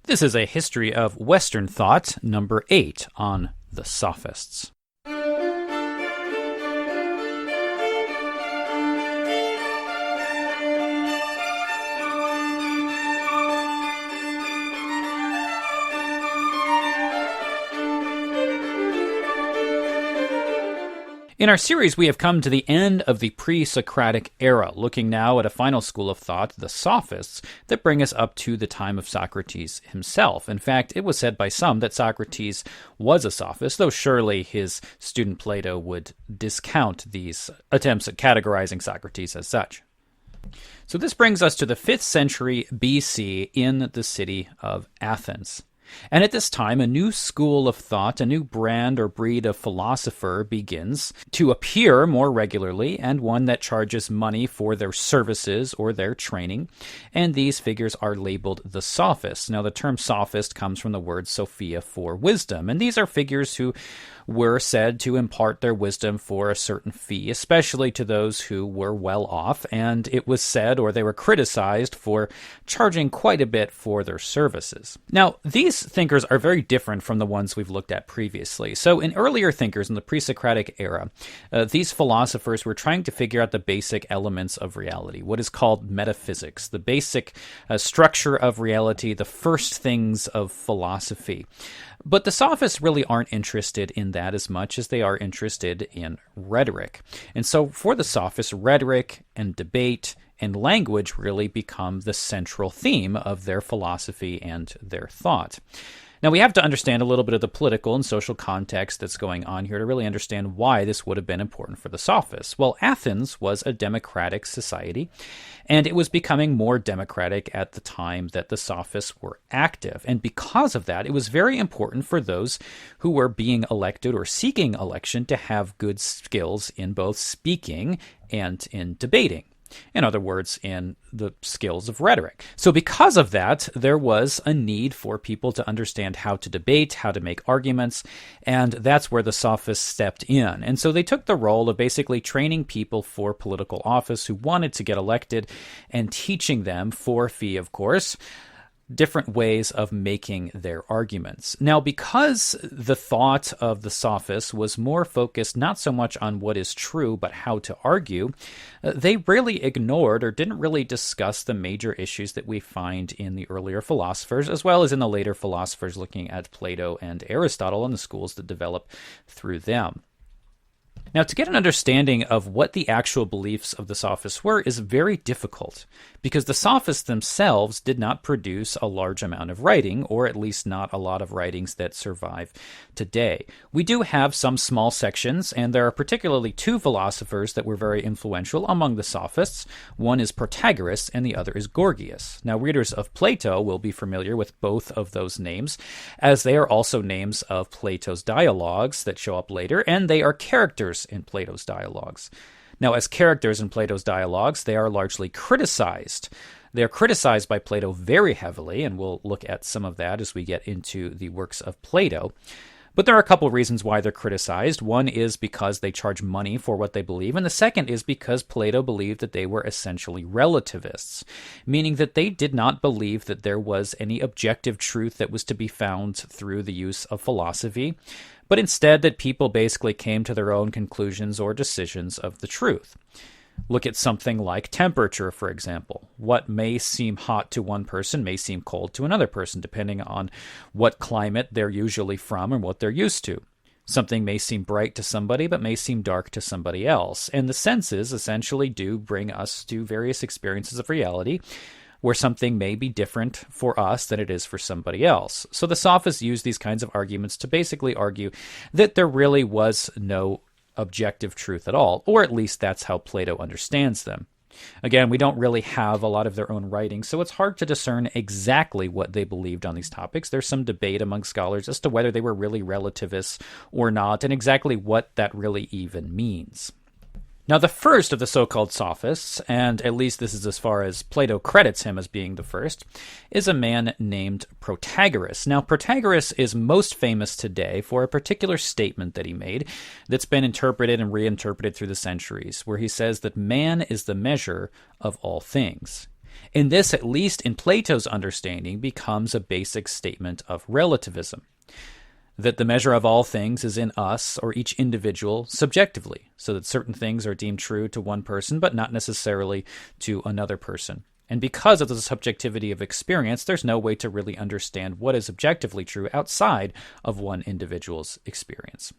This is a history of Western thought, number 8 on the Sophists. In our series, we have come to the end of the Pre-Socratic era, looking now at a final school of thought, the Sophists, that bring us up to the time of Socrates himself. In fact, it was said by some that Socrates was a sophist, though surely his student Plato would discount these attempts at categorizing Socrates as such. So this brings us to the 5th century BC in the city of Athens. And at this time, a new school of thought, a new brand or breed of philosopher begins to appear more regularly, and one that charges money for their services or their training. And these figures are labeled the Sophists. Now, the term sophist comes from the word Sophia for wisdom. And these are figures who were said to impart their wisdom for a certain fee, especially to those who were well off. And it was said, or they were criticized for charging quite a bit for their services. Now, these thinkers are very different from the ones we've looked at previously. So in earlier thinkers in the pre-Socratic era, these philosophers were trying to figure out the basic elements of reality, what is called metaphysics, the basic structure of reality, the first things of philosophy. But the Sophists really aren't interested in that as much as they are interested in rhetoric. And so for the Sophists, rhetoric and debate and language really become the central theme of their philosophy and their thought. Now, we have to understand a little bit of the political and social context that's going on here to really understand why this would have been important for the Sophists. Well, Athens was a democratic society, and it was becoming more democratic at the time that the Sophists were active. And because of that, it was very important for those who were being elected or seeking election to have good skills in both speaking and in debating. In other words, in the skills of rhetoric. So because of that, there was a need for people to understand how to debate, how to make arguments, and that's where the Sophists stepped in. And so they took the role of basically training people for political office who wanted to get elected and teaching them, for a fee, of course, different ways of making their arguments. Now, because the thought of the Sophists was more focused not so much on what is true, but how to argue, they really ignored or didn't really discuss the major issues that we find in the earlier philosophers, as well as in the later philosophers looking at Plato and Aristotle and the schools that develop through them. Now, to get an understanding of what the actual beliefs of the Sophists were is very difficult, because the Sophists themselves did not produce a large amount of writing, or at least not a lot of writings that survive today. We do have some small sections, and there are particularly two philosophers that were very influential among the Sophists. One is Protagoras, and the other is Gorgias. Now, readers of Plato will be familiar with both of those names, as they are also names of Plato's dialogues that show up later, and they are characters in Plato's dialogues. Now, as characters in Plato's dialogues, they are largely criticized. They're criticized by Plato very heavily, and we'll look at some of that as we get into the works of Plato. But there are a couple of reasons why they're criticized. One is because they charge money for what they believe, and the second is because Plato believed that they were essentially relativists, meaning that they did not believe that there was any objective truth that was to be found through the use of philosophy, but instead that people basically came to their own conclusions or decisions of the truth. Look at something like temperature, for example. What may seem hot to one person may seem cold to another person, depending on what climate they're usually from and what they're used to. Something may seem bright to somebody, but may seem dark to somebody else. And the senses essentially do bring us to various experiences of reality, where something may be different for us than it is for somebody else. So the Sophists use these kinds of arguments to basically argue that there really was no objective truth at all, or at least that's how Plato understands them. Again, we don't really have a lot of their own writing, so it's hard to discern exactly what they believed on these topics. There's some debate among scholars as to whether they were really relativists or not, and exactly what that really even means. Now, the first of the so-called Sophists, and at least this is as far as Plato credits him as being the first, is a man named Protagoras. Now, Protagoras is most famous today for a particular statement that he made that's been interpreted and reinterpreted through the centuries, where he says that man is the measure of all things. And this, at least in Plato's understanding, becomes a basic statement of relativism, that the measure of all things is in us, or each individual, subjectively, so that certain things are deemed true to one person, but not necessarily to another person. And because of the subjectivity of experience, there's no way to really understand what is objectively true outside of one individual's experience.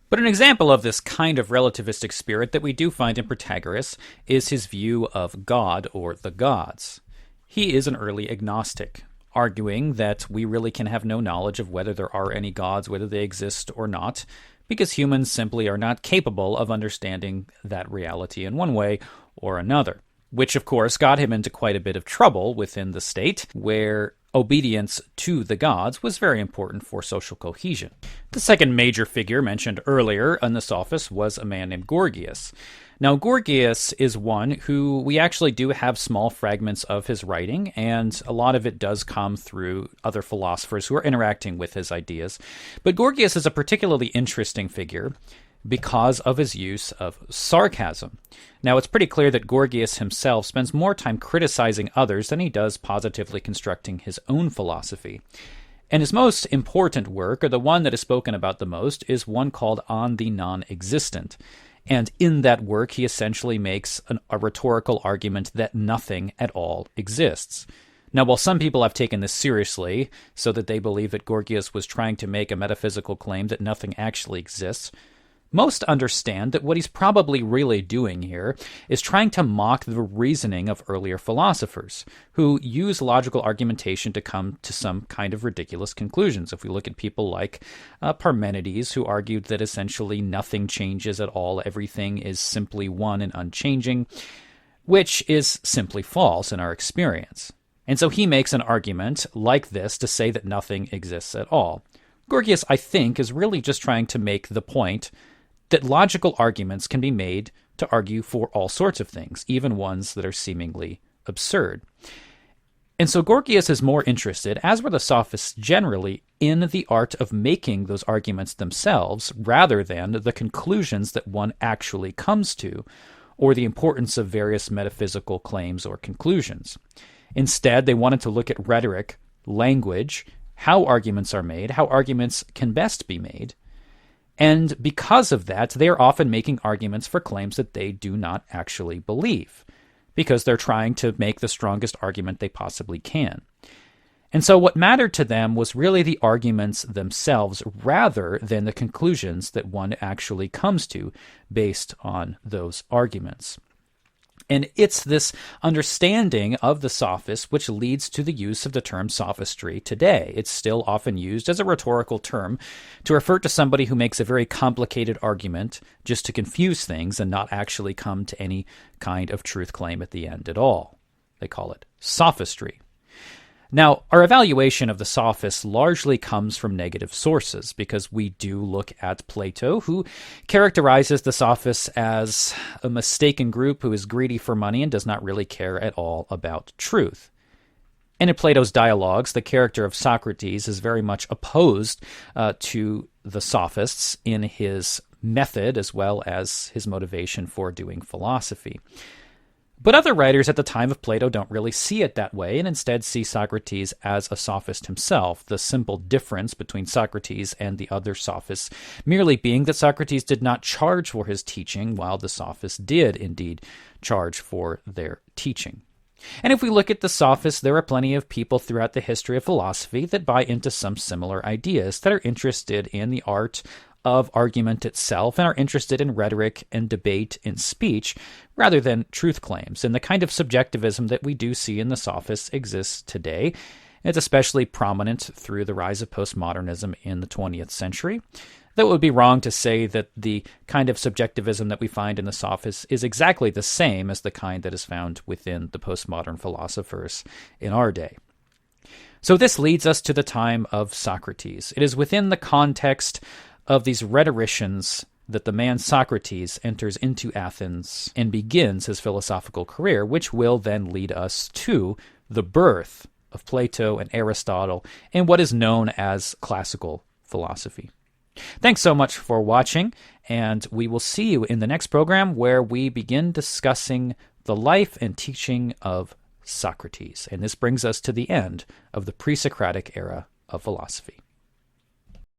But an example of this kind of relativistic spirit that we do find in Protagoras is his view of God or the gods. He is an early agnostic, arguing that we really can have no knowledge of whether there are any gods, whether they exist or not, because humans simply are not capable of understanding that reality in one way or another. Which, of course, got him into quite a bit of trouble within the state, where obedience to the gods was very important for social cohesion. The second major figure mentioned earlier in the Sophists was a man named Gorgias. Now, Gorgias is one who we actually do have small fragments of his writing, and a lot of it does come through other philosophers who are interacting with his ideas. But Gorgias is a particularly interesting figure because of his use of sarcasm. Now, it's pretty clear that Gorgias himself spends more time criticizing others than he does positively constructing his own philosophy. And his most important work, or the one that is spoken about the most, is one called On the Non-Existent. And in that work, he essentially makes a rhetorical argument that nothing at all exists. Now, while some people have taken this seriously, so that they believe that Gorgias was trying to make a metaphysical claim that nothing actually exists, most understand that what he's probably really doing here is trying to mock the reasoning of earlier philosophers, who use logical argumentation to come to some kind of ridiculous conclusions. If we look at people like Parmenides, who argued that essentially nothing changes at all, everything is simply one and unchanging, which is simply false in our experience. And so he makes an argument like this to say that nothing exists at all. Gorgias, I think, is really just trying to make the point that logical arguments can be made to argue for all sorts of things, even ones that are seemingly absurd. And so Gorgias is more interested, as were the Sophists generally, in the art of making those arguments themselves, rather than the conclusions that one actually comes to, or the importance of various metaphysical claims or conclusions. Instead, they wanted to look at rhetoric, language, how arguments are made, how arguments can best be made. And because of that, they are often making arguments for claims that they do not actually believe, because they're trying to make the strongest argument they possibly can. And so what mattered to them was really the arguments themselves, rather than the conclusions that one actually comes to based on those arguments. And it's this understanding of the Sophists which leads to the use of the term sophistry today. It's still often used as a rhetorical term to refer to somebody who makes a very complicated argument just to confuse things and not actually come to any kind of truth claim at the end at all. They call it sophistry. Now, our evaluation of the Sophists largely comes from negative sources, because we do look at Plato, who characterizes the Sophists as a mistaken group who is greedy for money and does not really care at all about truth. And in Plato's dialogues, the character of Socrates is very much opposed to the Sophists in his method as well as his motivation for doing philosophy. But other writers at the time of Plato don't really see it that way, and instead see Socrates as a sophist himself, the simple difference between Socrates and the other sophists merely being that Socrates did not charge for his teaching, while the sophists did indeed charge for their teaching. And if we look at the sophists, there are plenty of people throughout the history of philosophy that buy into some similar ideas, that are interested in the art of argument itself and are interested in rhetoric and debate and speech rather than truth claims. And the kind of subjectivism that we do see in the Sophists exists today. It's especially prominent through the rise of postmodernism in the 20th century. That would be wrong to say that the kind of subjectivism that we find in the Sophists is exactly the same as the kind that is found within the postmodern philosophers in our day. So this leads us to the time of Socrates. It is within the context of these rhetoricians that the man Socrates enters into Athens and begins his philosophical career, which will then lead us to the birth of Plato and Aristotle and what is known as classical philosophy. Thanks so much for watching, and we will see you in the next program, where we begin discussing the life and teaching of Socrates. And this brings us to the end of the pre-Socratic era of philosophy.